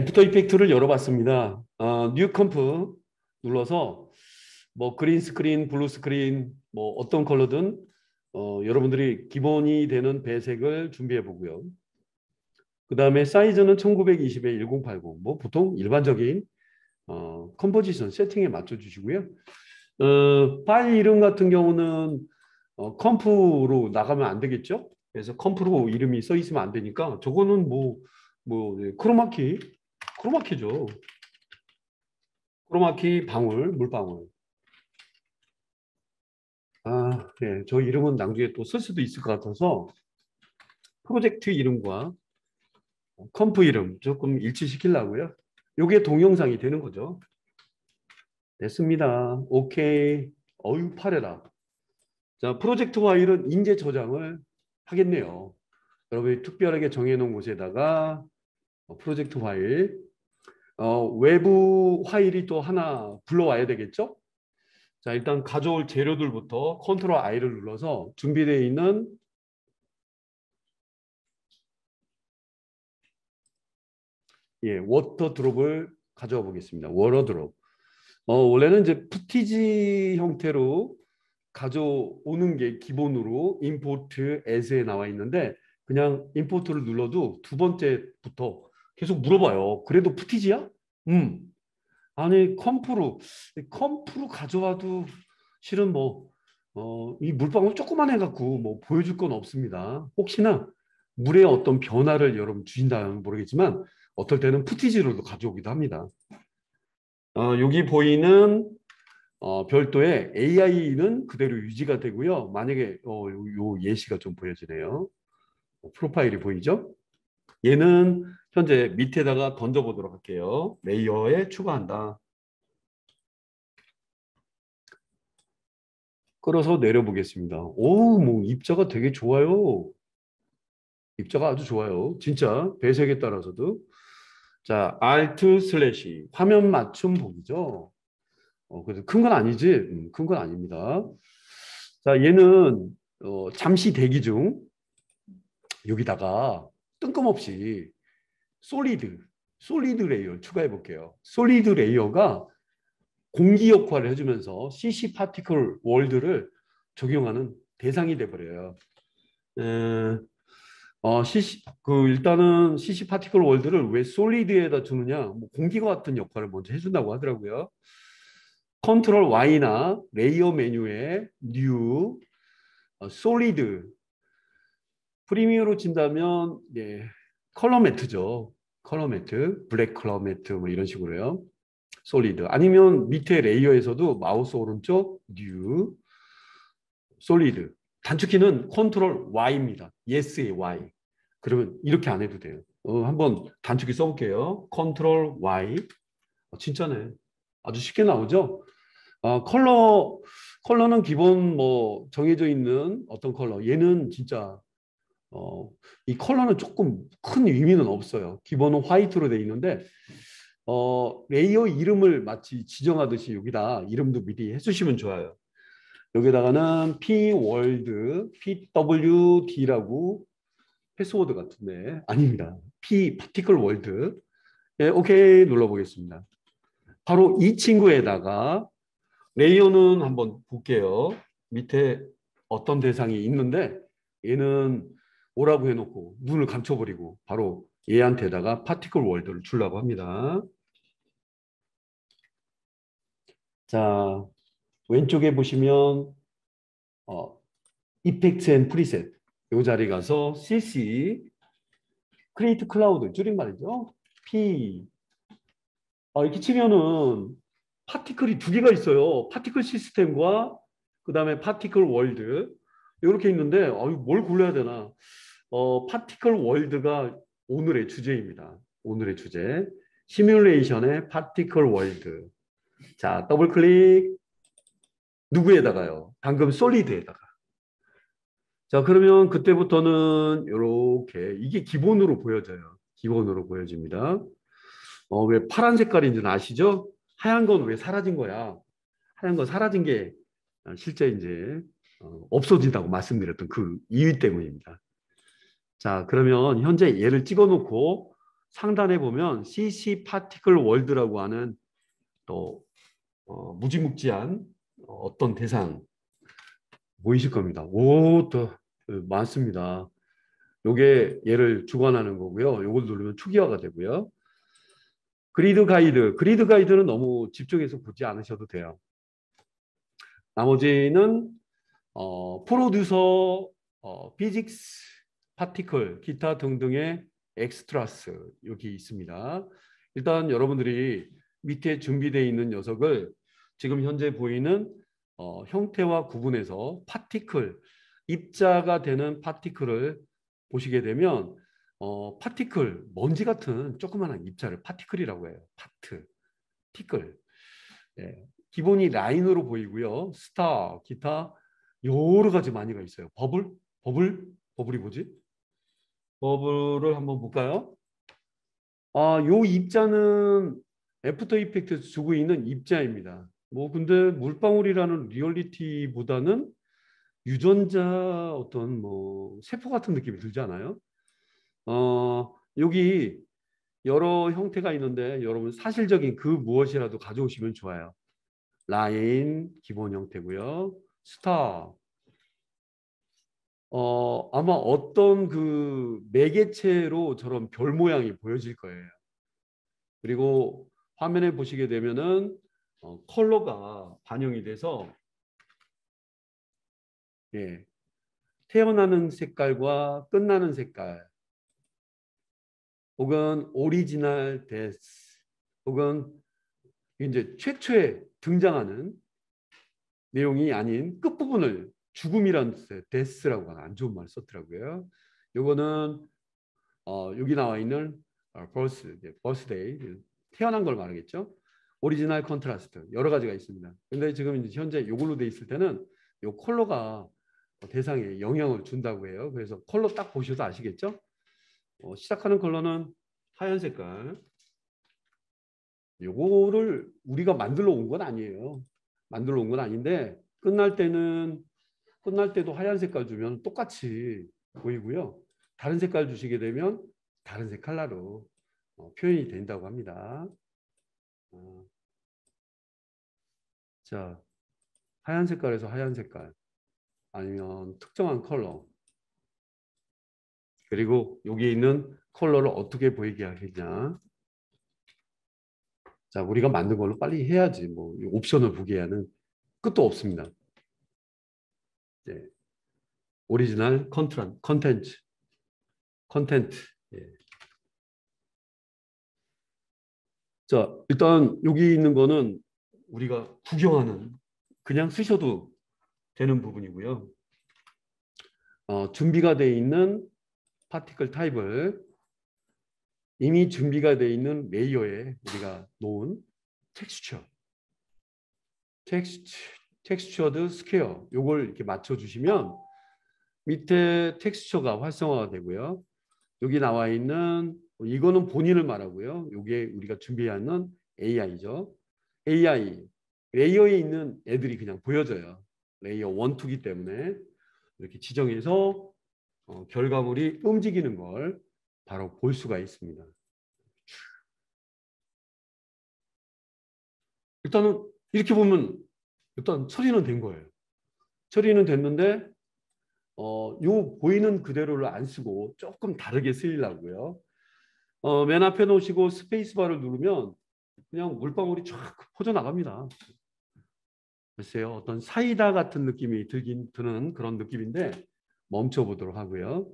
애프터 이펙트를 열어봤습니다. 뉴 컴프 눌러서 뭐 그린 스크린, 블루 스크린, 뭐 어떤 컬러든 여러분들이 기본이 되는 배색을 준비해 보고요. 그 다음에 사이즈는 1920에 1080, 뭐 보통 일반적인 컴포지션 세팅에 맞춰 주시고요. 파일 이름 같은 경우는 컴프로 나가면 안 되겠죠? 그래서 컴프로 이름이 써 있으면 안 되니까 저거는 크로마키죠. 크로마키 방울, 물방울. 네, 저 이름은 나중에 또 쓸 수도 있을 것 같아서 프로젝트 이름과 컴프 이름 조금 일치시키려고요. 요게 동영상이 되는 거죠. 됐습니다. 오케이. 어유 팔해라. 자, 프로젝트 파일은 인제 저장을 하겠네요. 여러분이 특별하게 정해놓은 곳에다가 프로젝트 파일, 외부 파일이 또 하나 불러와야 되겠죠? 자, 일단 가져올 재료들부터 컨트롤 I를 눌러서 준비되어 있는 워터 드롭을 가져와 보겠습니다. 워터 드롭. 원래는 이제 푸티지 형태로 가져오는 게 기본으로 임포트 as에 나와 있는데 그냥 임포트를 눌러도 두 번째부터 계속 물어봐요. 그래도 푸티지야? 아니 컴프로 가져와도 실은 이 물방울 조그만 해갖고 뭐 보여줄 건 없습니다. 혹시나 물의 어떤 변화를 여러분 주신다면 모르겠지만 어떨 때는 푸티지로도 가져오기도 합니다. 여기 보이는 별도의 AI는 그대로 유지가 되고요. 만약에 요 예시가 좀 보여지네요. 프로파일이 보이죠? 얘는 현재 밑에다가 던져보도록 할게요. 레이어에 추가한다. 끌어서 내려보겠습니다. 오, 뭐 입자가 되게 좋아요. 입자가 아주 좋아요. 진짜 배색에 따라서도. 자, Alt 슬래시 화면 맞춤 보기죠. 그래서 큰 건 아니지? 큰 건 아닙니다. 자, 얘는 잠시 대기 중 여기다가 뜬금없이 솔리드 레이어 추가해 볼게요. 솔리드 레이어가 공기 역할을 해주면서 CC 파티클 월드를 적용하는 대상이 돼버려요. 일단은 CC 파티클 월드를 왜 솔리드에다 주느냐? 뭐 공기와 같은 역할을 먼저 해준다고 하더라고요. 컨트롤 Y나 레이어 메뉴에 뉴, 솔리드, 프리미어로 친다면 컬러 매트죠. 컬러 매트, 블랙 컬러 매트 뭐 이런 식으로요. 솔리드 아니면 밑에 레이어에서도 마우스 오른쪽 뉴, 솔리드 단축키는 컨트롤 Y입니다. Yes의 Y. 그러면 이렇게 안 해도 돼요. 한번 단축키 써볼게요. 컨트롤 Y. 진짜네. 아주 쉽게 나오죠? 컬러는 기본 뭐 정해져 있는 어떤 컬러. 얘는 진짜 이 컬러는 조금 큰 의미는 없어요. 기본은 화이트로 되어 있는데 레이어 이름을 마치 지정하듯이 여기다 이름도 미리 해주시면 좋아요. 여기다가는 pworld, pwd라고 패스워드 같은데 아닙니다. p particle world. 오케이 눌러보겠습니다. 바로 이 친구에다가 레이어는 한번 볼게요. 밑에 어떤 대상이 있는데 얘는 오라고 해놓고 눈을 감춰버리고 바로 얘한테다가 파티클 월드를 주려고 합니다. 자, 왼쪽에 보시면 이펙트 앤 프리셋 이 자리 가서 CC 크리에이트 클라우드 줄임말이죠. P 이렇게 치면은 파티클이 두 개가 있어요. 파티클 시스템과 그 다음에 파티클 월드 이렇게 있는데 뭘 골라야 되나? 파티클 월드가 오늘의 주제입니다. 오늘의 주제 시뮬레이션의 파티클 월드. 자, 더블 클릭. 누구에다가요? 방금 솔리드에다가. 자, 그러면 그때부터는 이렇게 이게 기본으로 보여져요. 기본으로 보여집니다. 왜 파란 색깔인지는 아시죠? 하얀 건 왜 사라진 거야? 하얀 건 사라진 게 실제 이제 없어진다고 말씀드렸던 그 이유 때문입니다. 자, 그러면 현재 얘를 찍어 놓고 상단에 보면 CC 파티클 월드라고 하는 또 무지묵지한 어떤 대상 보이실 겁니다. 오, 또 많습니다. 요게 얘를 주관하는 거고요. 요걸 누르면 초기화가 되고요. 그리드 가이드. 그리드 가이드는 너무 집중해서 보지 않으셔도 돼요. 나머지는 프로듀서, 피직스, 파티클, 기타 등등의 엑스트라스 여기 있습니다. 일단 여러분들이 밑에 준비되어 있는 녀석을 지금 현재 보이는 형태와 구분해서 파티클, 입자가 되는 파티클을 보시게 되면 파티클, 먼지 같은 조그마한 입자를 파티클이라고 해요. 파트, 티클. 예, 기본이 라인으로 보이고요. 스타, 기타 여러 가지 많이가 있어요. 버블이 뭐지? 버블을 한번 볼까요? 요 입자는 애프터 이펙트 주고 있는 입자입니다. 뭐 근데 물방울이라는 리얼리티보다는 유전자 어떤 뭐 세포 같은 느낌이 들지 않아요? 여기 여러 형태가 있는데 여러분 사실적인 그 무엇이라도 가져오시면 좋아요. 라인 기본 형태고요. 스타 아마 어떤 그 매개체로 저런 별 모양이 보여질 거예요. 그리고 화면에 보시게 되면은 컬러가 반영이 돼서 예, 태어나는 색깔과 끝나는 색깔 혹은 오리지널 데스 혹은 이제 최초에 등장하는 내용이 아닌 끝부분을 죽음이라는 뜻의 데스라고 하는 안 좋은 말 썼더라고요. 요거는 여기 나와 있는 버스데이 태어난 걸 말하겠죠. 오리지널 컨트라스트 여러 가지가 있습니다. 근데 지금 이제 현재 요걸로 돼 있을 때는 요 컬러가 대상에 영향을 준다고 해요. 그래서 컬러 딱 보셔도 아시겠죠? 시작하는 컬러는 하얀 색깔. 요거를 우리가 만들어 온 건 아니에요. 만들어 온 건 아닌데 끝날 때도 하얀 색깔 주면 똑같이 보이고요. 다른 색깔 주시게 되면 다른 색 컬러로 표현이 된다고 합니다. 자, 하얀 색깔에서 하얀 색깔 아니면 특정한 컬러 그리고 여기 있는 컬러를 어떻게 보이게 하겠냐. 자, 우리가 만든 걸로 빨리 해야지. 뭐 옵션을 보게 하는 끝도 없습니다. 예. 오리지널 컨텐츠. 예. 자, 일단 여기 있는 거는 우리가 구경하는 그냥 쓰셔도 되는 부분이고요. 준비가 되어 있는 파티클 타입을 이미 준비가 되어 있는 레이어에 우리가 놓은 텍스처드 스퀘어 요걸 이렇게 맞춰주시면 밑에 텍스처가 활성화가 되고요. 여기 나와 있는 이거는 본인을 말하고요. 이게 우리가 준비하는 AI죠. AI 레이어에 있는 애들이 그냥 보여져요. 레이어 1, 2기 때문에 이렇게 지정해서 결과물이 움직이는 걸 바로 볼 수가 있습니다. 일단은 이렇게 보면 일단 처리는 된 거예요. 처리는 됐는데 요 보이는 그대로를 안 쓰고 조금 다르게 쓰려고요. 맨 앞에 놓으시고 스페이스바를 누르면 그냥 물방울이 쫙 퍼져나갑니다. 글쎄요. 어떤 사이다 같은 느낌이 드는 그런 느낌인데 멈춰보도록 하고요.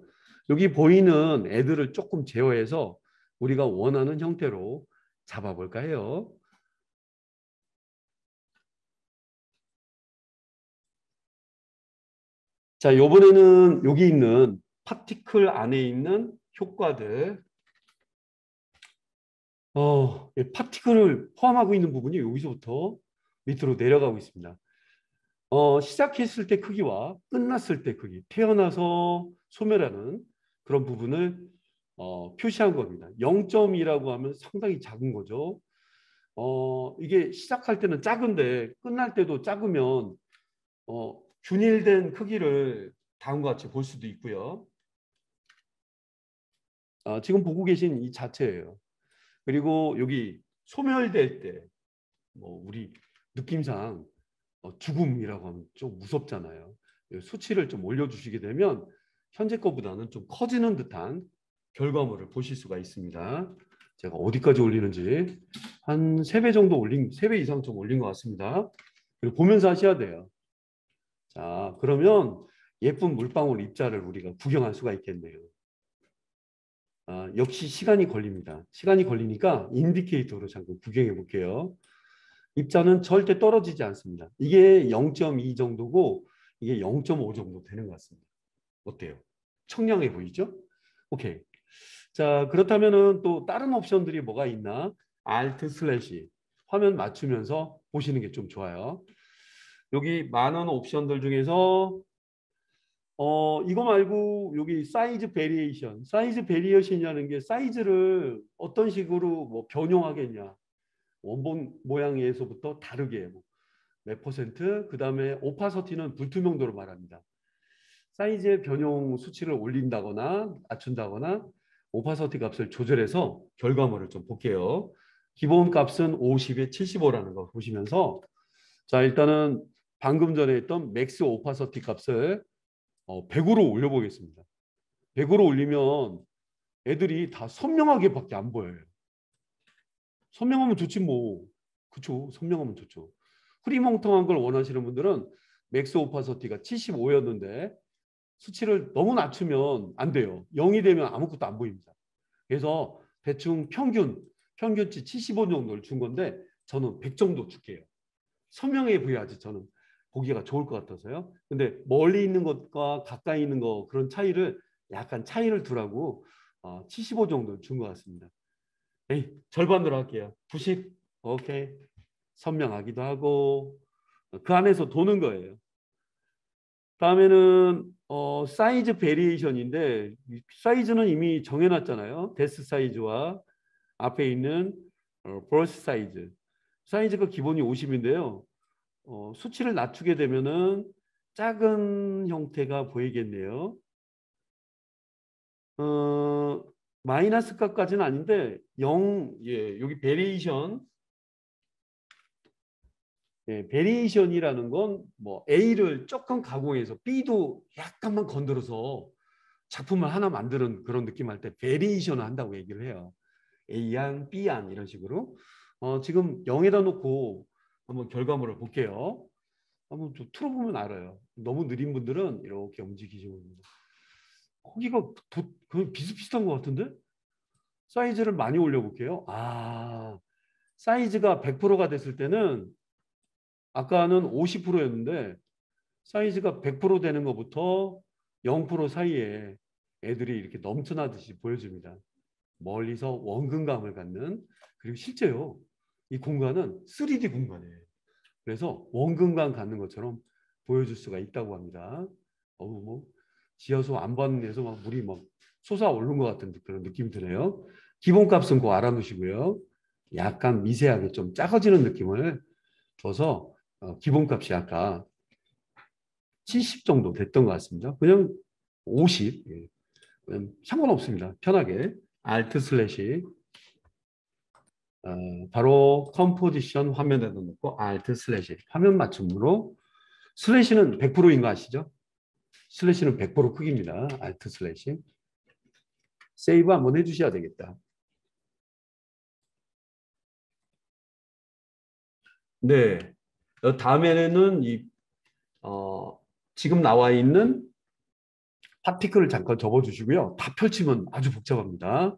여기 보이는 애들을 조금 제어해서 우리가 원하는 형태로 잡아볼까 해요. 자, 이번에는 여기 있는 파티클 안에 있는 효과들 파티클을 포함하고 있는 부분이 여기서부터 밑으로 내려가고 있습니다. 시작했을 때 크기와 끝났을 때 크기, 태어나서 소멸하는 그런 부분을 표시한 겁니다. 0.2라고 하면 상당히 작은 거죠. 이게 시작할 때는 작은데 끝날 때도 작으면 균일된 크기를 다음과 같이 볼 수도 있고요. 지금 보고 계신 이 자체예요. 그리고 여기 소멸될 때 뭐 우리 느낌상 죽음이라고 하면 좀 무섭잖아요. 수치를 좀 올려주시게 되면 현재 거보다는 좀 커지는 듯한 결과물을 보실 수가 있습니다. 제가 어디까지 올리는지 한 3배 정도 올린, 3배 이상 좀 올린 것 같습니다. 그리고 보면서 하셔야 돼요. 자, 그러면 예쁜 물방울 입자를 우리가 구경할 수가 있겠네요. 역시 시간이 걸립니다. 시간이 걸리니까 인디케이터로 잠깐 구경해 볼게요. 입자는 절대 떨어지지 않습니다. 이게 0.2 정도고 이게 0.5 정도 되는 것 같습니다. 어때요? 청량해 보이죠? 오케이. 자, 그렇다면은 또 다른 옵션들이 뭐가 있나? Alt 슬래시 화면 맞추면서 보시는 게 좀 좋아요. 여기 많은 옵션들 중에서 이거 말고 여기 사이즈 베리에이션. 사이즈 베리에이션이라는 게 사이즈를 어떤 식으로 뭐 변형하겠냐. 원본 모양에서부터 다르게 몇 퍼센트, 그 다음에 오파서티는 불투명도로 말합니다. 사이즈의 변형 수치를 올린다거나 낮춘다거나 오파서티 값을 조절해서 결과물을 좀 볼게요. 기본 값은 50에 75라는 거 보시면서 자 일단은 방금 전에 했던 맥스 오파서티 값을 100으로 올려보겠습니다. 100으로 올리면 애들이 다 선명하게밖에 안 보여요. 선명하면 좋지 뭐. 그쵸? 선명하면 좋죠. 흐리멍텅한 걸 원하시는 분들은 맥스 오파서티가 75였는데 수치를 너무 낮추면 안 돼요. 0이 되면 아무것도 안 보입니다. 그래서 대충 평균치 75 정도를 준 건데 저는 100 정도 줄게요. 선명해 보여야지 저는 보기가 좋을 것 같아서요. 근데 멀리 있는 것과 가까이 있는 거 그런 차이를 약간 차이를 두라고 75 정도 준 것 같습니다. 에이, 절반으로 할게요. 90. 오케이. 선명하기도 하고 그 안에서 도는 거예요. 다음에는 사이즈 베리에이션인데 사이즈는 이미 정해놨잖아요. 데스 사이즈와 앞에 있는 버스 사이즈. 사이즈가 기본이 50인데요. 수치를 낮추게 되면은 작은 형태가 보이겠네요. 마이너스 값까지는 아닌데 0, 예, 여기 베리에이션 예, 베리에이션이라는 건 뭐 A를 조금 가공해서 B도 약간만 건드려서 작품을 하나 만드는 그런 느낌 할 때 베리에이션을 한다고 얘기를 해요. A안, B안 이런 식으로. 지금 0에다 놓고 한번 결과물을 볼게요. 한번 좀 틀어보면 알아요. 너무 느린 분들은 이렇게 움직이시면 됩니다. 거기가 거의 비슷비슷한 것 같은데? 사이즈를 많이 올려볼게요. 사이즈가 100%가 됐을 때는 아까는 50%였는데 사이즈가 100% 되는 것부터 0% 사이에 애들이 이렇게 넘쳐나듯이 보여줍니다. 멀리서 원근감을 갖는 그리고 실제요. 이 공간은 3D 공간이에요. 그래서 원근감 갖는 것처럼 보여줄 수가 있다고 합니다. 뭐 지하수 안반에서 막 물이 막 솟아오른 것 같은 그런 느낌이 드네요. 기본값은 꼭 알아두시고요. 약간 미세하게 좀 작아지는 느낌을 줘서 기본값이 아까 70 정도 됐던 것 같습니다. 그냥 50. 예. 그냥 상관없습니다. 편하게. Alt 슬래시 바로 컴포지션 화면에다 놓고 Alt 슬래시 화면 맞춤으로 슬래시는 100%인 거 아시죠? 슬래시는 100% 크기입니다. Alt 슬래시 세이브 한번 해주셔야 되겠다. 네. 다음에는 지금 나와 있는 파티클을 잠깐 접어주시고요. 다 펼치면 아주 복잡합니다.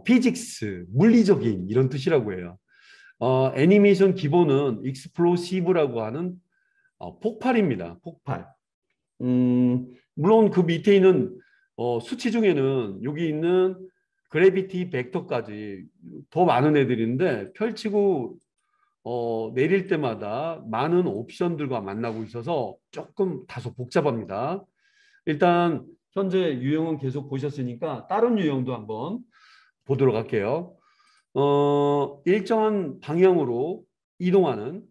피직스, 물리적인 이런 뜻이라고 해요. 애니메이션 기본은 익스플로시브라고 하는 폭발입니다. 폭발. 물론 그 밑에 있는 수치 중에는 여기 있는 그래비티 벡터까지 더 많은 애들인데 펼치고 내릴 때마다 많은 옵션들과 만나고 있어서 조금 다소 복잡합니다. 일단 현재 유형은 계속 보셨으니까 다른 유형도 한번 보도록 할게요. 일정한 방향으로 이동하는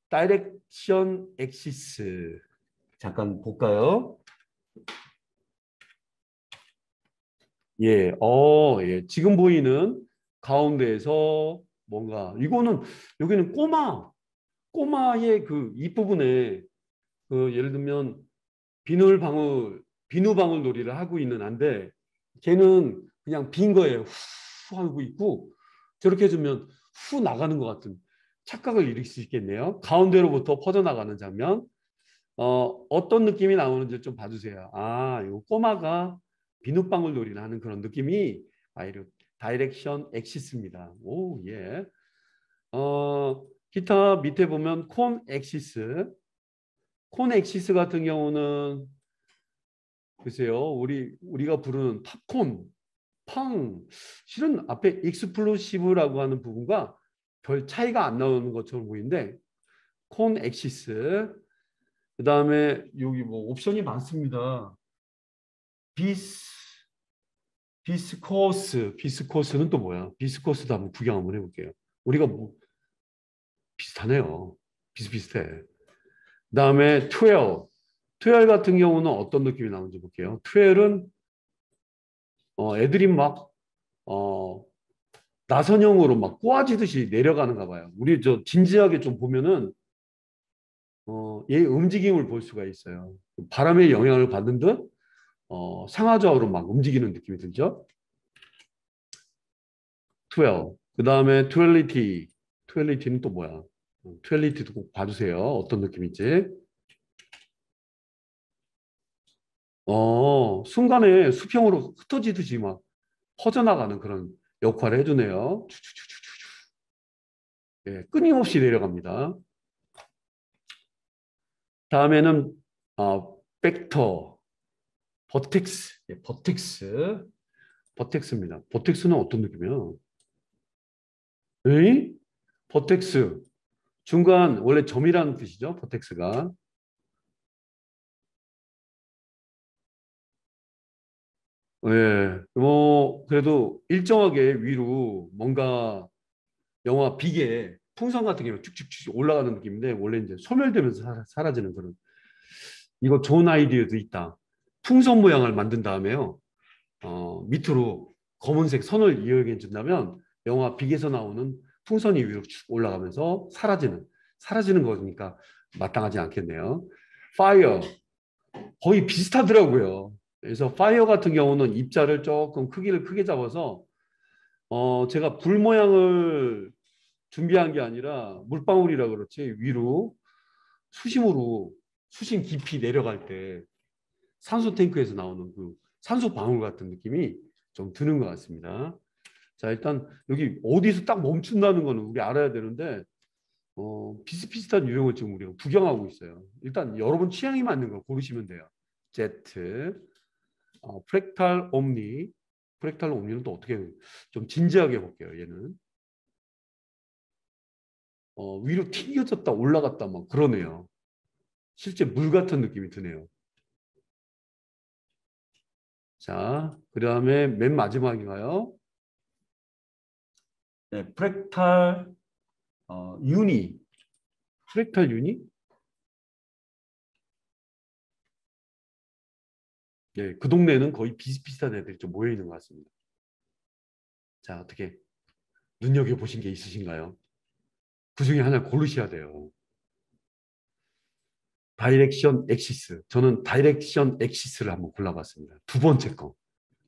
다이렉션 엑시스 잠깐 볼까요? 예, 예. 지금 보이는 가운데에서 뭔가 이거는 여기는 꼬마의 그 윗부분에 그 예를 들면 비누방울 놀이를 하고 있는 안데 걔는 그냥 빈 거예요. 후 하고 있고 저렇게 해주면 후 나가는 것 같은 착각을 일으킬 수 있겠네요. 가운데로부터 퍼져나가는 장면. 어떤 느낌이 나오는지 좀 봐주세요. 아, 이 꼬마가 비눗방울 놀이를 하는 그런 느낌이 아이로 다이렉션 엑시스입니다. 오, 예. 기타 밑에 보면 콘 엑시스. 콘 엑시스 같은 경우는 글쎄요, 우리가 부르는 팝콘, 팡. 실은 앞에 익스플로시브라고 하는 부분과 별 차이가 안 나오는 것처럼 보이는데 콘 엑시스. 그다음에 여기 뭐 옵션이 많습니다. 비스 비스코스는 또 뭐야? 비스코스도 한번 구경 한번 해볼게요. 우리가 뭐 비슷하네요. 비슷비슷해. 그다음에 트웰 같은 경우는 어떤 느낌이 나오는지 볼게요. 트웰은 애들이 막 어, 나선형으로 막 꼬아지듯이 내려가는가 봐요. 우리 저 진지하게 좀 보면은 얘 움직임을 볼 수가 있어요. 바람의 영향을 받는 듯 상하좌우로 막 움직이는 느낌이 들죠. 12. 그 다음에 트웰리티는 또 뭐야? 트웰리티도 꼭 봐주세요. 어떤 느낌인지. 순간에 수평으로 흩어지듯이 막 퍼져나가는 그런 역할을 해주네요. 예, 끊임없이 내려갑니다. 다음에는 벡터, 버텍스, 예, 버텍스입니다. 버텍스는 어떤 느낌이야? 에이? 버텍스. 중간 원래 점이라는 뜻이죠. 버텍스가. 예, 뭐 그래도 일정하게 위로 뭔가 영화 비계 풍선 같은 게 쭉쭉쭉 올라가는 느낌인데 원래 이제 소멸되면서 사라지는 그런 이거 좋은 아이디어도 있다. 풍선 모양을 만든 다음에요. 밑으로 검은색 선을 이용해 준다면 영화 빅에서 나오는 풍선이 위로 쭉 올라가면서 사라지는 거니까 마땅하지 않겠네요. 파이어 거의 비슷하더라고요. 그래서 파이어 같은 경우는 입자를 조금 크기를 크게 잡아서 제가 불 모양을 준비한 게 아니라 물방울이라 그렇지 위로 수심으로 수심 깊이 내려갈 때 산소 탱크에서 나오는 그 산소 방울 같은 느낌이 좀 드는 것 같습니다. 자, 일단 여기 어디서 딱 멈춘다는 거는 우리 알아야 되는데 비슷비슷한 유형을 지금 우리가 구경하고 있어요. 일단 여러분 취향이 맞는 걸 고르시면 돼요. Z, 프랙탈 옴니. 프랙탈 옴니는 또 어떻게 좀 진지하게 볼게요. 얘는 위로 튕겨졌다 올라갔다 막 그러네요. 실제 물 같은 느낌이 드네요. 자, 그 다음에 맨 마지막인가요? 네, 프랙탈 유니. 프랙탈 유니? 네, 그 동네는 거의 비슷비슷한 애들이 좀 모여 있는 것 같습니다. 자, 어떻게 눈여겨 보신 게 있으신가요? 그 중에 하나 고르셔야 돼요. 다이렉션 엑시스. 저는 다이렉션 엑시스를 한번 골라봤습니다. 두 번째 거.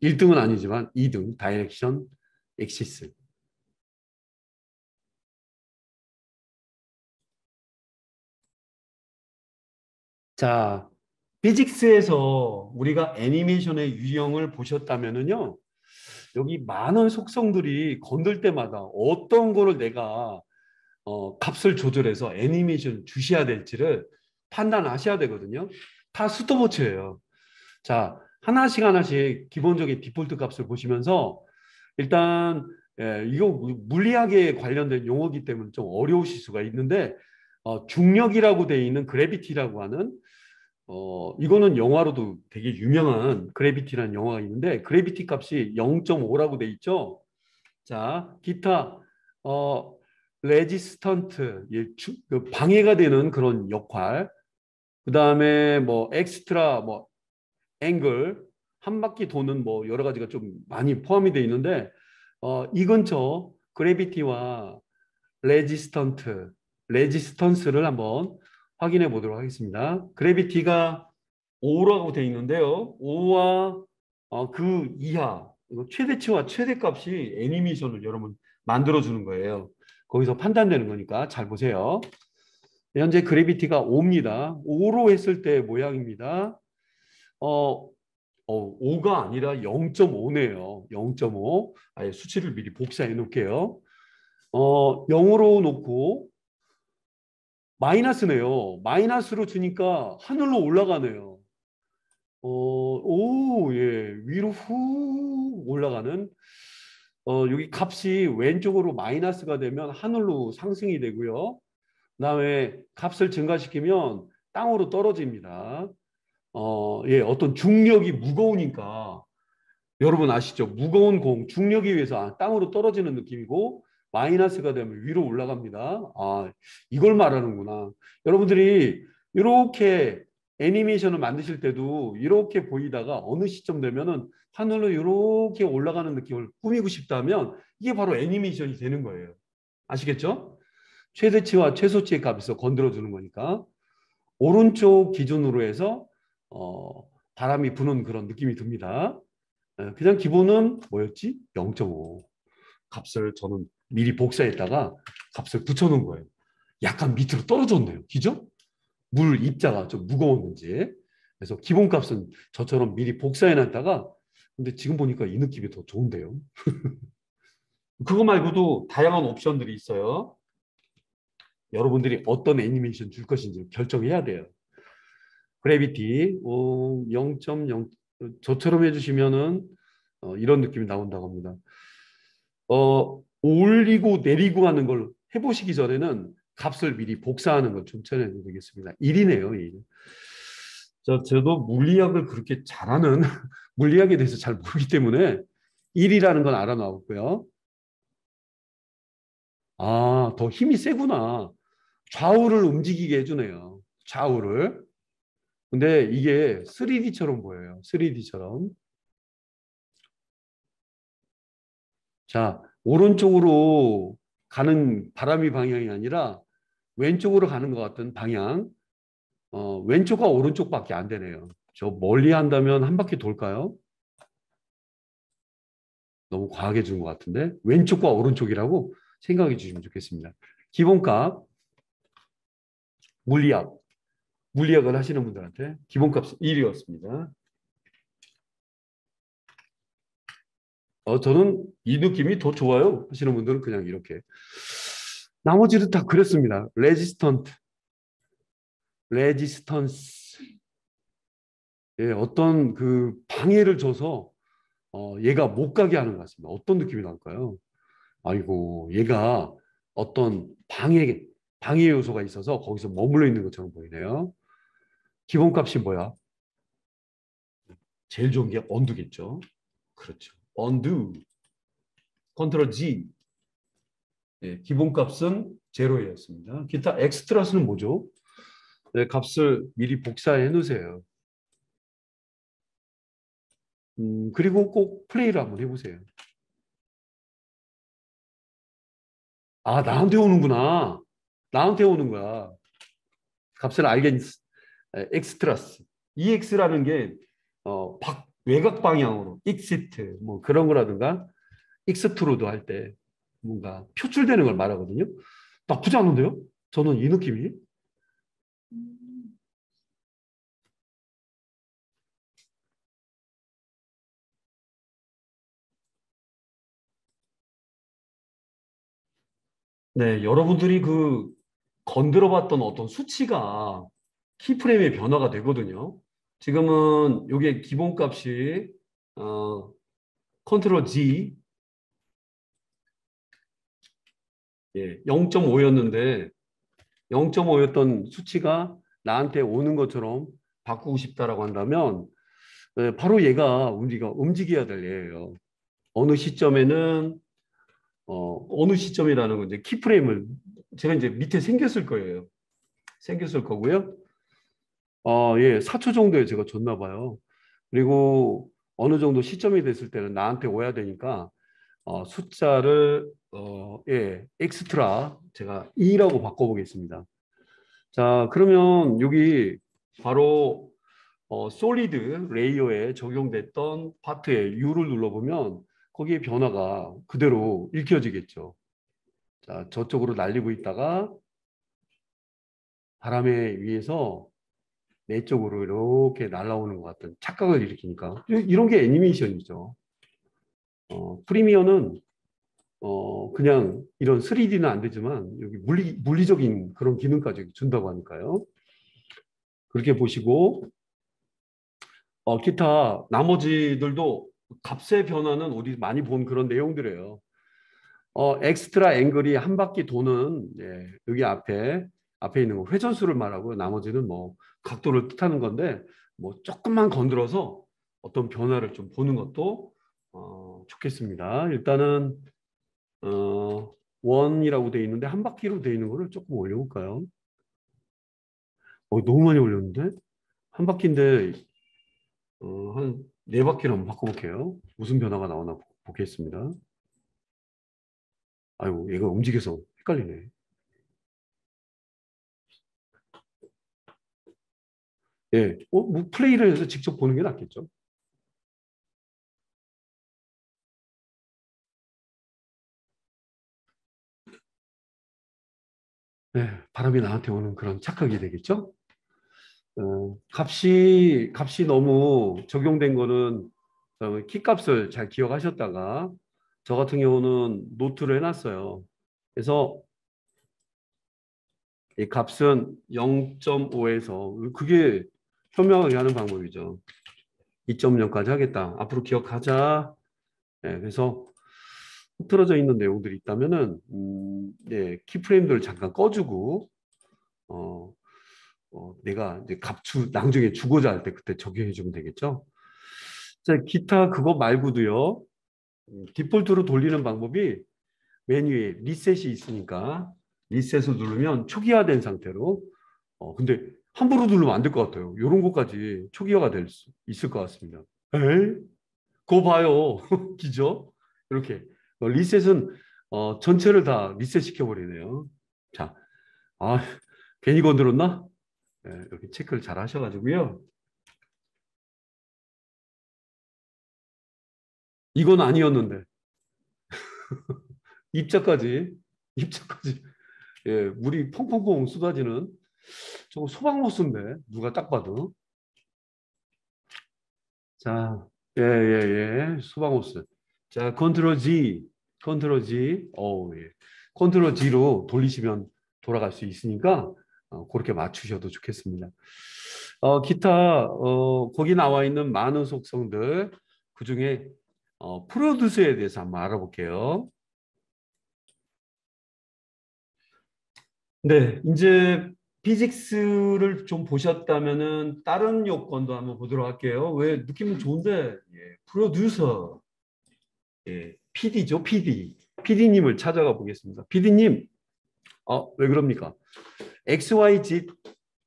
1등은 아니지만 2등 다이렉션 엑시스. 자, 피직스에서 우리가 애니메이션의 유형을 보셨다면은요. 여기 많은 속성들이 건들 때마다 어떤 거를 내가 값을 조절해서 애니메이션 주셔야 될지를 판단하셔야 되거든요. 다 스톱워치예요. 자, 하나씩 기본적인 디폴트 값을 보시면서 일단 이거 물리학에 관련된 용어기 때문에 좀 어려우실 수가 있는데 중력이라고 되어 있는 그래비티라고 하는 이거는 영화로도 되게 유명한 그래비티라는 영화가 있는데 그래비티 값이 0.5라고 돼 있죠. 자, 기타 레지스턴트 그 방해가 되는 그런 역할. 그다음에 뭐 엑스트라 뭐 앵글 한 바퀴 도는 뭐 여러 가지가 좀 많이 포함이 되어 있는데 이 근처 그래비티와 레지스턴스를 한번 확인해 보도록 하겠습니다. 그래비티가 5라고 되어 있는데요. 5와 그 이하 최대치와 최대값이 애니메이션을 여러분 만들어 주는 거예요. 거기서 판단되는 거니까 잘 보세요. 현재 그래비티가 5입니다. 5로 했을 때 모양입니다. 5가 아니라 0.5네요. 0.5. 아예 수치를 미리 복사해 놓을게요. 0으로 놓고 마이너스네요. 마이너스로 주니까 하늘로 올라가네요. 예, 위로 후 올라가는. 여기 값이 왼쪽으로 마이너스가 되면 하늘로 상승이 되고요. 그다음에 값을 증가시키면 땅으로 떨어집니다. 예, 어떤 중력이 무거우니까 여러분 아시죠? 무거운 공, 중력에 의해서 땅으로 떨어지는 느낌이고 마이너스가 되면 위로 올라갑니다. 이걸 말하는구나. 여러분들이 이렇게 애니메이션을 만드실 때도 이렇게 보이다가 어느 시점 되면은 하늘로 이렇게 올라가는 느낌을 꾸미고 싶다면 이게 바로 애니메이션이 되는 거예요. 아시겠죠? 최대치와 최소치의 값에서 건드려 주는 거니까 오른쪽 기준으로 해서 바람이 부는 그런 느낌이 듭니다. 그냥 기본은 뭐였지? 0.5 값을 저는 미리 복사했다가 값을 붙여놓은 거예요. 약간 밑으로 떨어졌네요. 그죠? 물 입자가 좀 무거웠는지. 그래서 기본값은 저처럼 미리 복사해놨다가 근데 지금 보니까 이 느낌이 더 좋은데요. 그거 말고도 다양한 옵션들이 있어요. 여러분들이 어떤 애니메이션 줄 것인지 결정해야 돼요. 그래비티 0.0 저처럼 해주시면은 이런 느낌이 나온다고 합니다. 올리고 내리고 하는 걸 해보시기 전에는 값을 미리 복사하는 걸 좀 전해도 되겠습니다. 1이네요. 1. 저도 물리학을 그렇게 잘하는 물리학에 대해서 잘 모르기 때문에 1이라는 건 알아나왔고요. 더 힘이 세구나. 좌우를 움직이게 해주네요. 좌우를. 근데 이게 3D처럼 보여요. 3D처럼. 자, 오른쪽으로 가는 바람이 방향이 아니라 왼쪽으로 가는 것 같은 방향. 왼쪽과 오른쪽밖에 안 되네요. 저 멀리 한다면 한 바퀴 돌까요? 너무 과하게 준 것 같은데 왼쪽과 오른쪽이라고 생각해 주시면 좋겠습니다. 기본값 물리학을 하시는 분들한테 기본값 1이었습니다. 저는 이 느낌이 더 좋아요 하시는 분들은 그냥 이렇게 나머지는 다 그랬습니다. 레지스턴스 예, 어떤 그 방해를 줘서 얘가 못 가게 하는 것 같습니다. 어떤 느낌이 날까요? 아이고 얘가 어떤 방해 요소가 있어서 거기서 머물러 있는 것처럼 보이네요. 기본값이 뭐야? 제일 좋은 게 언두겠죠. 그렇죠. 언두 컨트롤 G 예, 기본값은 제로였습니다. 기타 엑스트라스는 뭐죠? 네, 값을 미리 복사해 놓으세요. 그리고 꼭 플레이를 한번 해보세요. 나한테 오는구나. 나한테 오는 거야. 값을 알겠어. 엑스트라스. EX라는 게 외곽 방향으로 익시트 뭐 그런 거라든가 익스트루드 할 때 뭔가 표출되는 걸 말하거든요. 나쁘지 않은데요? 저는 이 느낌이. 네, 여러분들이 그 건드려 봤던 어떤 수치가 키프레임의 변화가 되거든요. 지금은 이게 기본값이 컨트롤 G 예, 0.5였는데 0.5였던 수치가 나한테 오는 것처럼 바꾸고 싶다라고 한다면 바로 얘가 우리가 움직여야 될 얘예요. 어느 시점에는 어느 시점이라는 건 이제 키프레임을 제가 이제 밑에 생겼을 거예요. 생겼을 거고요. 예, 4초 정도에 제가 줬나 봐요. 그리고 어느 정도 시점이 됐을 때는 나한테 오야 되니까 숫자를 예, 엑스트라 제가 2라고 바꿔보겠습니다. 자, 그러면 여기 바로 솔리드 레이어에 적용됐던 파트에 U를 눌러보면 거기에 변화가 그대로 읽혀지겠죠. 자, 저쪽으로 날리고 있다가 바람에 의해서 내 쪽으로 이렇게 날아오는 것 같은 착각을 일으키니까 이런 게 애니메이션이죠. 프리미어는 그냥 이런 3D는 안 되지만 여기 물리적인 그런 기능까지 준다고 하니까요. 그렇게 보시고 기타 나머지들도 값의 변화는 우리 많이 본 그런 내용들이에요. 엑스트라 앵글이 한 바퀴 도는 예, 여기 앞에 있는 거 회전수를 말하고 나머지는 뭐 각도를 뜻하는 건데 뭐 조금만 건드려서 어떤 변화를 좀 보는 것도 좋겠습니다. 일단은 원이라고 되어 있는데 한 바퀴로 되어 있는 거를 조금 올려볼까요? 너무 많이 올렸는데 한 바퀴인데 한 네 바퀴로 한번 바꿔볼게요. 무슨 변화가 나오나 보겠습니다. 아이고 얘가 움직여서 헷갈리네. 예, 뭐 플레이를 해서 직접 보는 게 낫겠죠. 네, 바람이 나한테 오는 그런 착각이 되겠죠. 값이 너무 적용된 거는 키값을 잘 기억하셨다가 저 같은 경우는 노트를 해놨어요. 그래서 이 값은 0.5에서 그게 현명하게 하는 방법이죠. 2.0까지 하겠다. 앞으로 기억하자. 네, 그래서 흐트러져 있는 내용들이 있다면은 네, 키프레임들을 잠깐 꺼주고 어, 내가 이제 나중에 주고자 할 때 그때 적용해 주면 되겠죠. 자, 기타 그거 말고도요. 디폴트로 돌리는 방법이 메뉴에 리셋이 있으니까 리셋을 누르면 초기화된 상태로 근데 함부로 누르면 안 될 것 같아요. 이런 것까지 초기화가 될 수 있을 것 같습니다. 에이? 그거 봐요. 기죠? 이렇게 리셋은 전체를 다 리셋 시켜버리네요. 자, 아, 괜히 건드렸나? 네, 이렇게 체크를 잘 하셔가지고요. 이건 아니었는데 입자까지 입자까지 예, 물이 펑펑펑 쏟아지는 저거 소방호스인데 누가 딱 봐도 자, 예, 예, 예, 소방호스. 자, 컨트롤 G, 예. 컨트롤 G로 돌리시면 돌아갈 수 있으니까 그렇게 맞추셔도 좋겠습니다. 기타 거기 나와 있는 많은 속성들 그 중에 프로듀스에 대해서 한번 알아볼게요. 네, 이제 피직스를 좀 보셨다면은 다른 요건도 한번 보도록 할게요. 왜 느낌은 좋은데 예, 프로듀서 PD죠, PD. PD님을 찾아가 보겠습니다. PD님, 왜 그럽니까? XYZ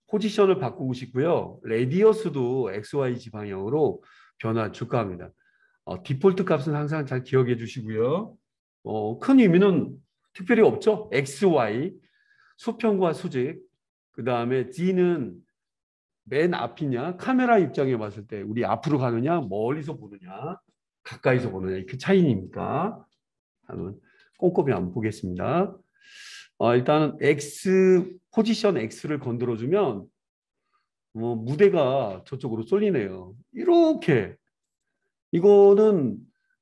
포지션을 바꾸고 싶고요. 레디어스도 XYZ 방향으로 변화 줄까 합니다. 디폴트 값은 항상 잘 기억해 주시고요. 큰 의미는 특별히 없죠. XY, 수평과 수직. 그 다음에 D는 맨 앞이냐, 카메라 입장에 봤을 때 우리 앞으로 가느냐, 멀리서 보느냐, 가까이서 보느냐, 그 차이니까. 한번 꼼꼼히 한번 보겠습니다. 일단은 포지션 X를 건드려주면 무대가 저쪽으로 쏠리네요. 이렇게 이거는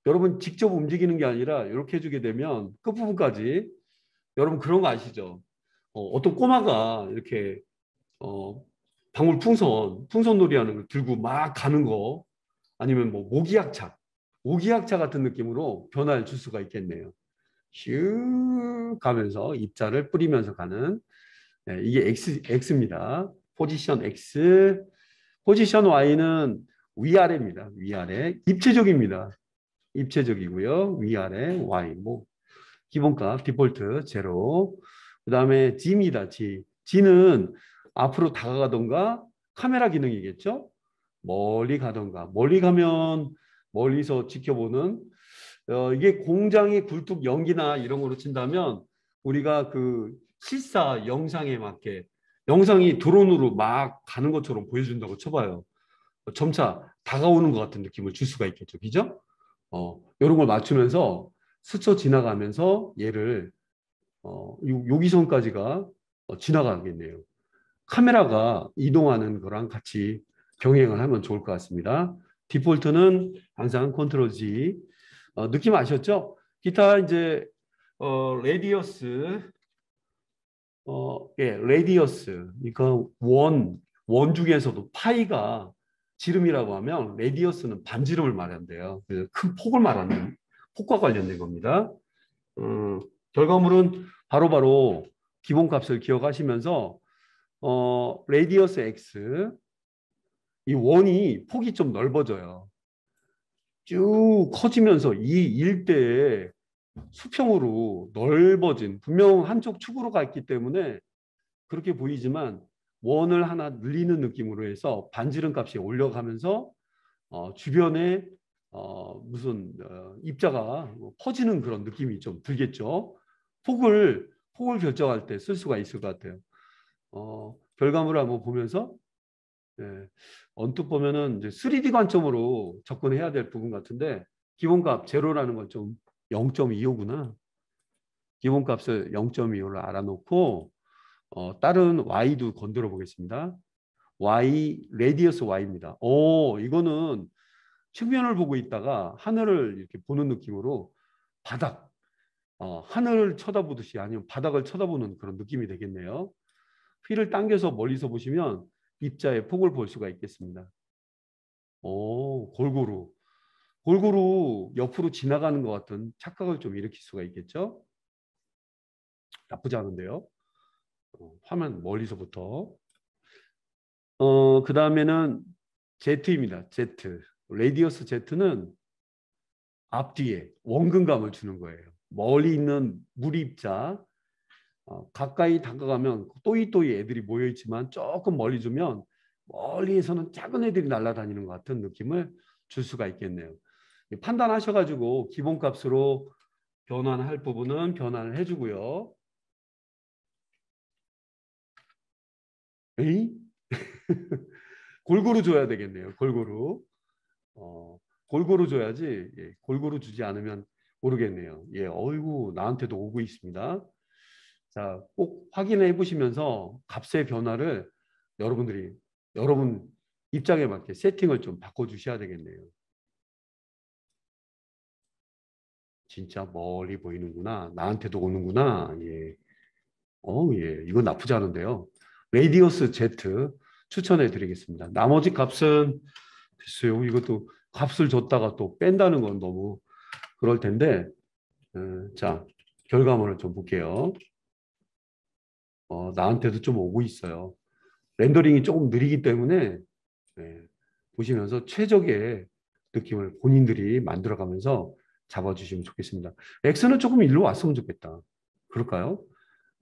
여러분 직접 움직이는 게 아니라 이렇게 해주게 되면 끝부분까지 여러분 그런 거 아시죠? 어떤 꼬마가 이렇게 어, 풍선놀이 하는 걸 들고 막 가는 거 아니면 뭐 모기약차 같은 느낌으로 변화를 줄 수가 있겠네요. 슉 가면서 입자를 뿌리면서 가는 이게 X입니다. 포지션 X, 포지션 Y는 위아래입니다. 위아래. 입체적입니다. 입체적이고요. 위아래 Y 뭐 기본값 디폴트 제로. 그다음에 G입니다. G는 앞으로 다가가던가 카메라 기능이겠죠. 멀리 가던가 멀리 가면 멀리서 지켜보는 이게 공장의 굴뚝 연기나 이런 거로 친다면 우리가 그 실사 영상에 맞게 영상이 드론으로 막 가는 것처럼 보여준다고 쳐봐요. 점차 다가오는 것 같은 느낌을 줄 수가 있겠죠. 그죠? 이런 걸 맞추면서 스쳐 지나가면서 얘를 여기선까지가 지나가겠네요. 카메라가 이동하는 거랑 같이 병행을 하면 좋을 것 같습니다. 디폴트는 항상 컨트롤 G. 느낌 아셨죠? 기타 이제 레디어스 예, 레디어스. 그러니까 원 중에서도 파이가 지름이라고 하면 레디어스는 반지름을 말한대요. 그래서 큰 폭을 말하는 폭과 관련된 겁니다. 결과물은 바로바로 기본값을 기억하시면서 레디어스 x 이 원이 폭이 좀 넓어져요. 쭉 커지면서 이 일대에 수평으로 넓어진 분명 한쪽 축으로 갔기 때문에 그렇게 보이지만 원을 하나 늘리는 느낌으로 해서 반지름 값이 올려가면서 주변에 무슨 입자가 퍼지는 그런 느낌이 좀 들겠죠. 폭을 결정할 때 쓸 수가 있을 것 같아요. 결과물을 한번 보면서 예, 언뜻 보면은 이제 3D 관점으로 접근해야 될 부분 같은데 기본값 제로라는 건 좀 0.25구나. 기본값을 0.25로 알아놓고 다른 y도 건드려 보겠습니다. y 레디어스 y입니다. 이거는 측면을 보고 있다가 하늘을 이렇게 보는 느낌으로 바닥, 하늘을 쳐다보듯이 아니면 바닥을 쳐다보는 그런 느낌이 되겠네요. 휠을 당겨서 멀리서 보시면 입자의 폭을 볼 수가 있겠습니다. 골고루 옆으로 지나가는 것 같은 착각을 좀 일으킬 수가 있겠죠. 나쁘지 않은데요. 화면 멀리서부터. 그 다음에는 Z입니다. Z. 레디어스 Z는 앞뒤에 원근감을 주는 거예요. 멀리 있는 물입자, 가까이 다가가면 또이또이 애들이 모여있지만 조금 멀리 주면 멀리에서는 작은 애들이 날아다니는 것 같은 느낌을 줄 수가 있겠네요. 판단하셔가지고 기본값으로 변환할 부분은 변환을 해주고요. 에이? 골고루 줘야 되겠네요. 골고루 줘야지. 예, 골고루 주지 않으면 모르겠네요. 예, 어이구 나한테도 오고 있습니다. 자, 꼭 확인해 보시면서 값의 변화를 여러분 입장에 맞게 세팅을 좀 바꿔주셔야 되겠네요. 진짜 멀리 보이는구나. 나한테도 오는구나. 예. 예. 이건 나쁘지 않은데요. 레디어스 Z 추천해 드리겠습니다. 나머지 값은 글쎄요. 이것도 값을 줬다가 또 뺀다는 건 너무 그럴 텐데. 자, 결과물을 좀 볼게요. 나한테도 좀 오고 있어요. 렌더링이 조금 느리기 때문에 보시면서 최적의 느낌을 본인들이 만들어가면서 잡아주시면 좋겠습니다. X는 조금 일로 왔으면 좋겠다. 그럴까요?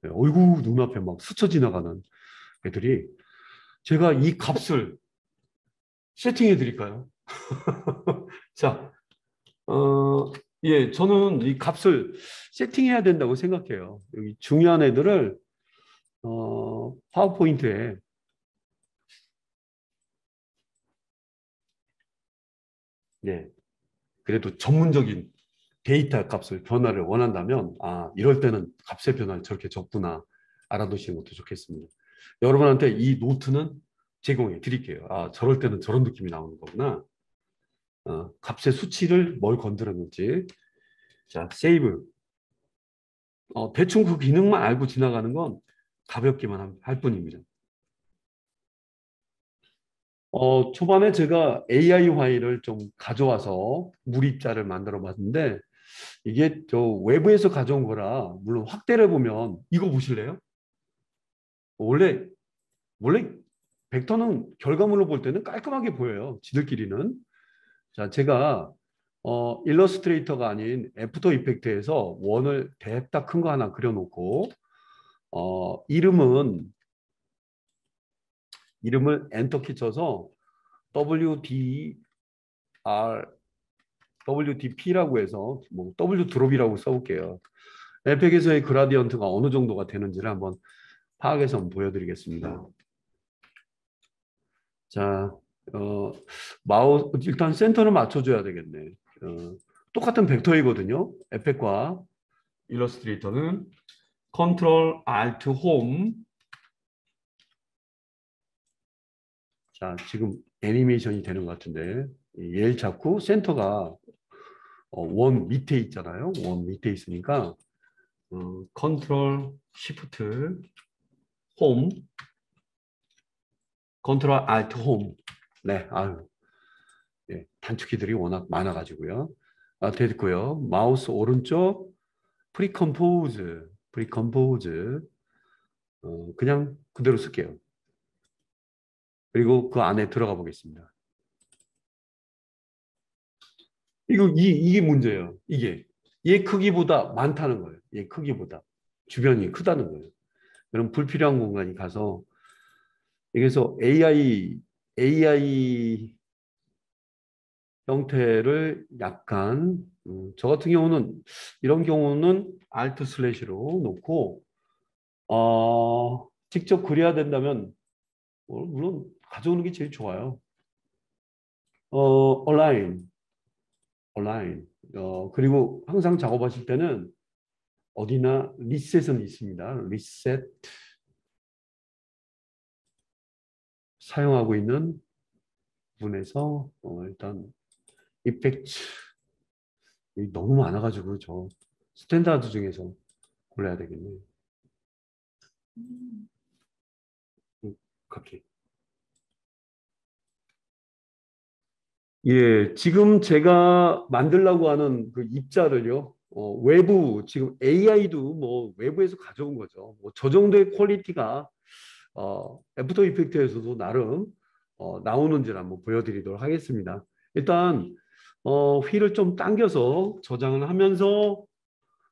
어이구 눈앞에 막 스쳐 지나가는 애들이 제가 이 값을 세팅해 드릴까요? 자, 예, 저는 이 값을 세팅해야 된다고 생각해요. 여기 중요한 애들을 파워포인트에 예, 그래도 전문적인 데이터 값을 변화를 원한다면 이럴 때는 값의 변화를 저렇게 적구나 알아두시는 것도 좋겠습니다. 여러분한테 이 노트는 제공해 드릴게요. 저럴 때는 저런 느낌이 나오는 거구나. 값의 수치를 뭘 건드렸는지. 자, 세이브. 대충 그 기능만 알고 지나가는 건 가볍게만 할 뿐입니다. 초반에 제가 AI 파일을 좀 가져와서 물입자를 만들어 봤는데 이게 저 외부에서 가져온 거라 물론 확대를 보면 이거 보실래요? 원래 원래 벡터는 결과물로 볼 때는 깔끔하게 보여요. 지들끼리는. 자, 제가 일러스트레이터가 아닌 애프터 이펙트에서 원을 대딱 큰 거 하나 그려놓고 이름을 엔터키 쳐서 WDR WDP라고 해서 뭐 W 드롭이라고 써볼게요. 에펙에서의 그라디언트가 어느 정도가 되는지를 한번 파악해서 한번 보여드리겠습니다. 자, 마우스 일단 센터를 맞춰줘야 되겠네. 똑같은 벡터이거든요. 에펙과 일러스트레이터는 컨트롤 Alt 홈. 자, 지금 애니메이션이 되는 것 같은데 얘를 잡고 센터가 원 밑에 있잖아요. 원 밑에 있으니까 컨트롤 시프트 홈, 컨트롤 알트 홈. 네, 아유, 예, 단축키들이 워낙 많아가지고요. 됐고요. 마우스 오른쪽 프리컴포즈, 프리컴포즈. 그냥 그대로 쓸게요. 그리고 그 안에 들어가 보겠습니다. 이게 문제예요. 이게 얘 크기보다 많다는 거예요. 얘 크기보다 주변이 크다는 거예요. 그럼 불필요한 공간이 가서 여기서 AI 형태를 약간 저 같은 경우는 이런 경우는 Alt 슬래시로 놓고 직접 그려야 된다면 물론 가져오는 게 제일 좋아요. Align, Align. 그리고 항상 작업하실 때는 어디나 리셋은 있습니다. 리셋 사용하고 있는 부분에서 일단 이펙트 너무 많아가지고 저 스탠다드 중에서 골라야 되겠네요. 그렇게. 예, 지금 제가 만들려고 하는 그 입자를요, 외부, 지금 AI도 뭐 외부에서 가져온 거죠. 뭐 저 정도의 퀄리티가 애프터 이펙트에서도 나름 나오는지를 한번 보여드리도록 하겠습니다. 일단 휠을 좀 당겨서 저장을 하면서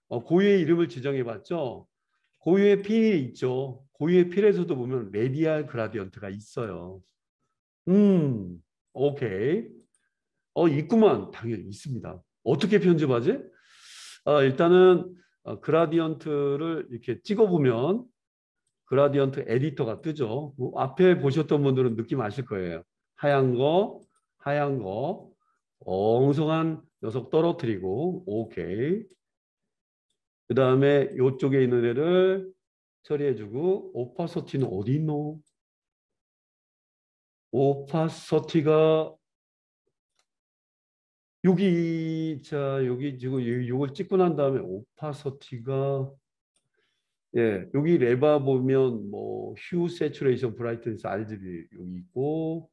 고유의 이름을 지정해 봤죠. 고유의 필이 있죠. 고유의 필에서도 보면 레디알 그라디언트가 있어요. 음, 오케이. 있구만. 당연히 있습니다. 어떻게 편집하지? 일단은 그라디언트를 이렇게 찍어보면 그라디언트 에디터가 뜨죠. 앞에 보셨던 분들은 느낌 아실 거예요. 하얀 거, 하얀 거, 엉성한 녀석 떨어뜨리고, 오케이. 그 다음에 이쪽에 있는 애를 처리해주고, 오파서티는 어디 있노? 오파서티가 여기 지금 이걸 찍고 난 다음에 오파서티가 여기 레바 보면 뭐 휴, 세츄레이션, 브라이트니스, RGB 여기 있고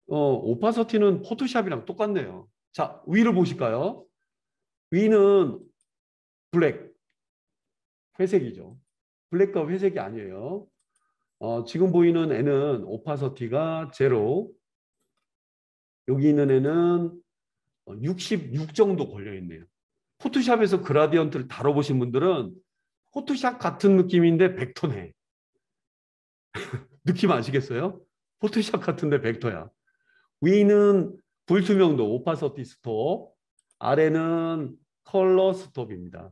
오파서티는 포토샵이랑 똑같네요. 자, 위를 보실까요? 위는 블랙, 회색이죠. 블랙과 회색이 아니에요. 지금 보이는 애는 오파서티가 제로, 여기 있는 애는 66 정도 걸려 있네요. 포토샵에서 그라디언트를 다뤄보신 분들은 포토샵 같은 느낌인데 벡터네. 느낌 아시겠어요? 포토샵 같은데 벡터야. 위는 불투명도 오파서티 스톱, 아래는 컬러 스톱입니다.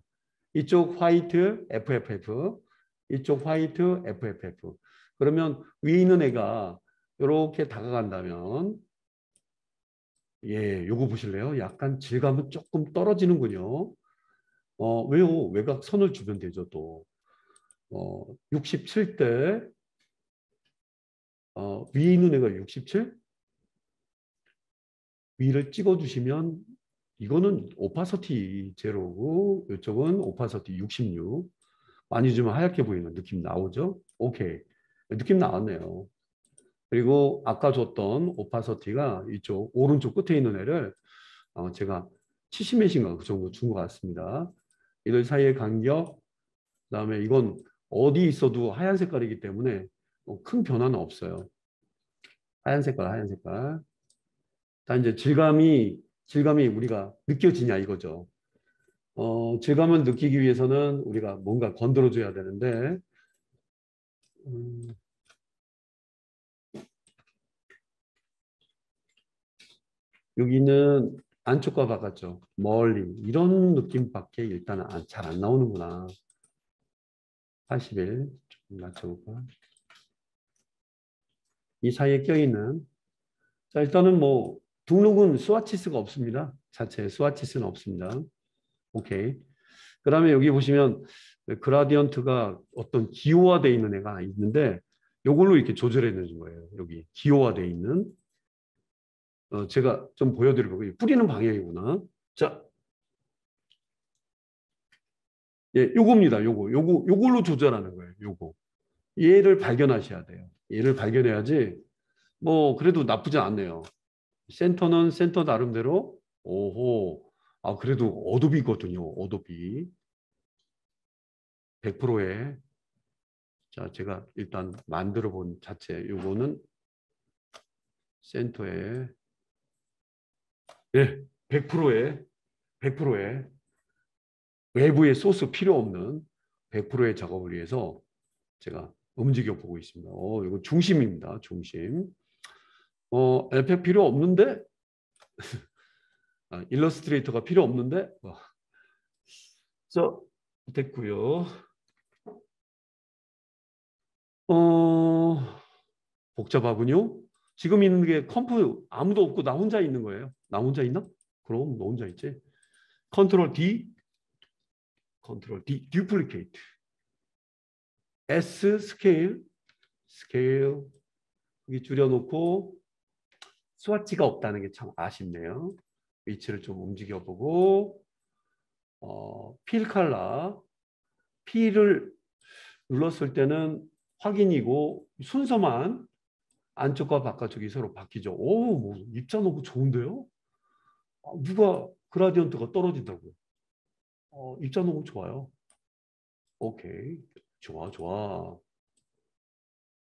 이쪽 화이트 FFF, 이쪽 화이트 FFF. 그러면 위에 있는 애가 이렇게 다가간다면 요거 보실래요? 약간 질감은 조금 떨어지는군요. 왜요? 외곽 선을 주면 되죠, 또. 67대 위에 있는 애가 67? 위를 찍어주시면 이거는 오파서티 제로고 이쪽은 오파서티 66. 많이 주면 하얗게 보이는 느낌 나오죠? 오케이. 느낌 나왔네요. 그리고 아까 줬던 오파서티가 이쪽 오른쪽 끝에 있는 애를 제가 70몇인가 그 정도 준 것 같습니다. 이들 사이의 간격, 그다음에 이건 어디 있어도 하얀 색깔이기 때문에 큰 변화는 없어요. 하얀 색깔, 하얀 색깔. 다 이제 질감이 우리가 느껴지냐 이거죠. 질감을 느끼기 위해서는 우리가 뭔가 건드려줘야 되는데, 음, 여기는 안쪽과 바깥쪽, 멀리 이런 느낌밖에 일단은 잘 안 나오는구나. 81 좀 낮춰볼까? 이 사이에 껴있는 자 일단은 뭐 등록은 스와치스가 없습니다. 자체에 스와치스는 없습니다. 오케이. 그다음에 여기 보시면 그라디언트가 어떤 기호화되어 있는 애가 있는데 이걸로 이렇게 조절해 주는 거예요. 여기 기호화되어 있는 제가 좀 보여드리고 뿌리는 방향이구나. 자, 예, 요겁니다. 요걸로 조절하는 거예요. 요거. 얘를 발견하셔야 돼요. 얘를 발견해야지 뭐 그래도 나쁘지 않네요. 센터는 센터 나름대로 오호. 아 그래도 어도비거든요. 어도비 100%에 자 제가 일단 만들어 본 자체 요거는 센터에 예, 100%에 100%에 외부의 소스 필요 없는 100%의 작업을 위해서 제가 움직여 보고 있습니다. 이거 중심입니다. 중심. 에펙 필요 없는데 일러스트레이터가 필요 없는데 저 됐고요. 어, 복잡하군요. 지금 있는 게 컴프 아무도 없고 나 혼자 있는 거예요. 나 혼자 있나? 그럼 너 혼자 있지. 컨트롤 D, 컨트롤 D, 듀플리케이트. S 스케일, 스케일 여기 줄여놓고 스와치가 없다는 게 참 아쉽네요. 위치를 좀 움직여보고 필 컬러, P를 눌렀을 때는 확인이고 순서만 안쪽과 바깥쪽이 서로 바뀌죠. 오, 뭐 입자 너무 좋은데요? 누가 그라디언트가 떨어진다고요? 입자 너무 좋아요. 오케이, 좋아, 좋아.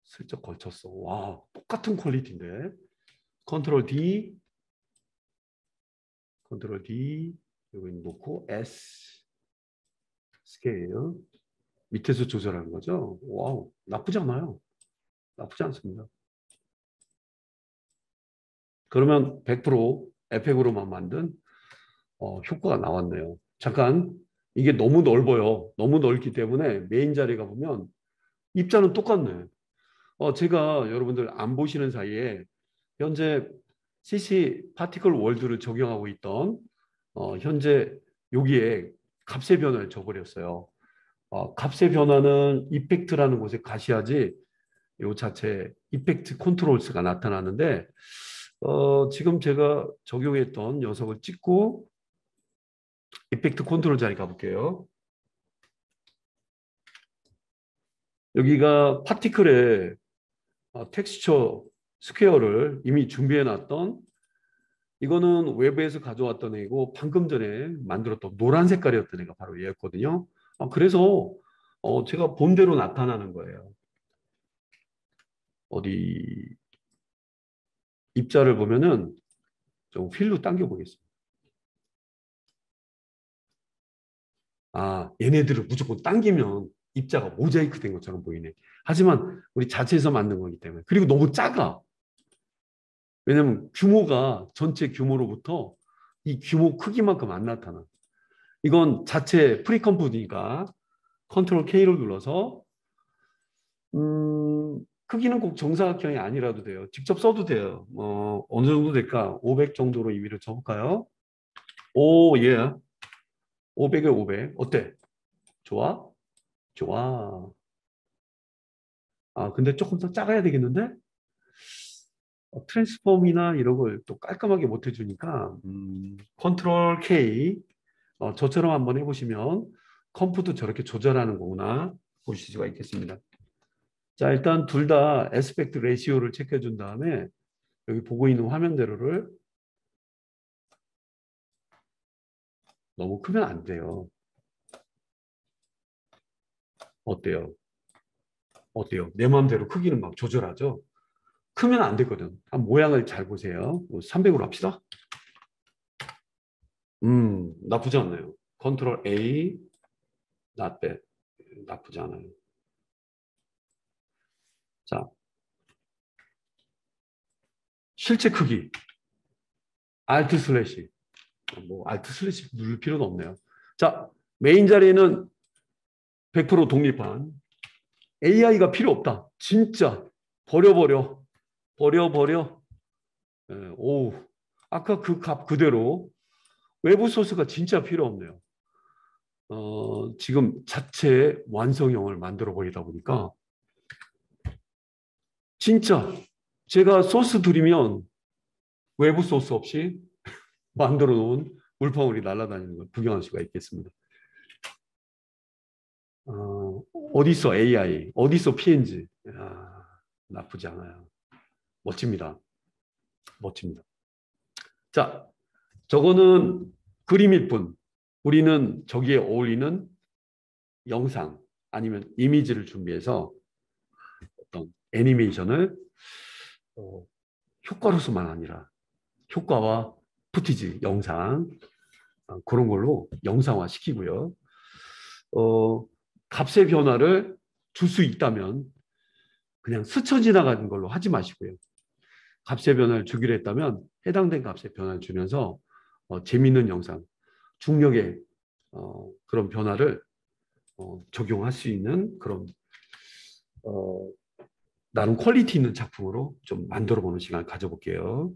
슬쩍 걸쳤어. 와, 똑같은 퀄리티인데. 컨트롤 D, 컨트롤 D 여기 놓고 S 스케일 밑에서 조절하는 거죠. 와우, 나쁘지 않아요. 나쁘지 않습니다. 그러면 100% 에펙으로만 만든 효과가 나왔네요. 잠깐 이게 너무 넓어요. 너무 넓기 때문에 메인 자리가 보면 입자는 똑같네. 제가 여러분들 안 보시는 사이에 현재 CC 파티클 월드를 적용하고 있던 현재 여기에 값의 변화를 줘버렸어요. 값의 변화는 이펙트라는 곳에 가셔야지 이 자체 이펙트 컨트롤스가 나타나는데 지금 제가 적용했던 녀석을 찍고 이펙트 컨트롤 자리 가볼게요. 여기가 파티클의 텍스처 스퀘어를 이미 준비해 놨던 이거는 외부에서 가져왔던 애고 방금 전에 만들었던 노란 색깔이었던 애가 바로 얘였거든요. 그래서 제가 본대로 나타나는 거예요. 어디 입자를 보면은 좀 휠로 당겨 보겠습니다. 얘네들을 무조건 당기면 입자가 모자이크 된 것처럼 보이네. 하지만 우리 자체에서 만든 거기 때문에. 그리고 너무 작아. 왜냐면 규모가 전체 규모로부터 이 규모 크기만큼 안 나타나. 이건 자체 프리컴프니까 컨트롤 K를 눌러서 크기는 꼭 정사각형이 아니라도 돼요. 직접 써도 돼요. 어느 정도 될까? 500 정도로 임의를 쳐볼까요? 오, 예. 500에 500. 어때? 좋아? 좋아. 근데 조금 더 작아야 되겠는데? 트랜스폼이나 이런 걸 또 깔끔하게 못 해주니까 컨트롤 K 저처럼 한번 해보시면 컴프도 저렇게 조절하는 거구나 보실 수가 있겠습니다. 자 일단 둘 다 에스펙트 레시오를 체크해 준 다음에 여기 보고 있는 화면대로를 너무 크면 안 돼요. 어때요? 어때요? 내 마음대로 크기는 막 조절하죠? 크면 안 되거든. 모양을 잘 보세요. 300으로 합시다. 나쁘지 않나요? 컨트롤 A, not bad. 나쁘지 않아요. 자, 실제 크기. Alt 슬래시. 뭐 알트 슬래시 누를 필요는 없네요. 자, 메인 자리에는 100% 독립한 AI가 필요 없다. 진짜 버려버려. 버려. 오, 아까 그 값 그대로 외부 소스가 진짜 필요 없네요. 지금 자체 완성형을 만들어 버리다 보니까 진짜 제가 소스 드리면 외부 소스 없이 만들어 놓은 물방울이 날아다니는 걸 구경할 수가 있겠습니다. 어디 있어 AI, 어디 있어 PNG. 나쁘지 않아요. 멋집니다. 멋집니다. 자, 저거는 그림일 뿐. 우리는 저기에 어울리는 영상 아니면 이미지를 준비해서 어떤 애니메이션을 효과로서만 아니라 효과와 푸티지, 영상 그런 걸로 영상화 시키고요. 값의 변화를 줄 수 있다면 그냥 스쳐 지나가는 걸로 하지 마시고요. 값의 변화를 주기로 했다면 해당된 값의 변화를 주면서 재미있는 영상, 중력의 그런 변화를 적용할 수 있는 그런 나름 퀄리티 있는 작품으로 좀 만들어 보는 시간을 가져볼게요.